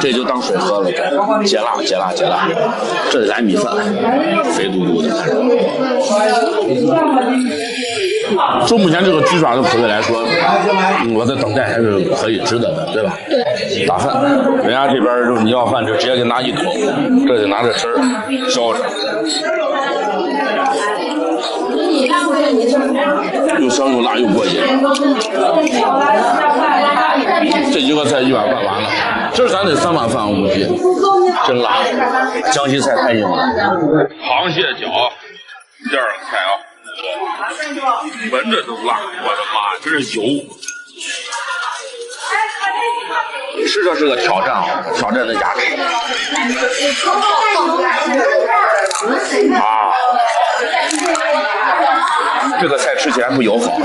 这就当水喝了，解辣。这是咱米饭，肥嘟嘟的。就目前这个鸡爪的口味来说，我的等待还是可以值得的，对吧？对。打饭，人家这边就是你要饭就直接给拿一桶，这就拿着吃浇着。又香又辣又过瘾。这几个菜1碗饭完了，这是咱得3碗饭，我估计。真辣，江西菜太硬了。螃蟹脚，第2个菜啊，闻着都辣，我的妈，这是油。吃这是个挑战啊，挑战的牙齿。啊，这个菜吃起来不友好。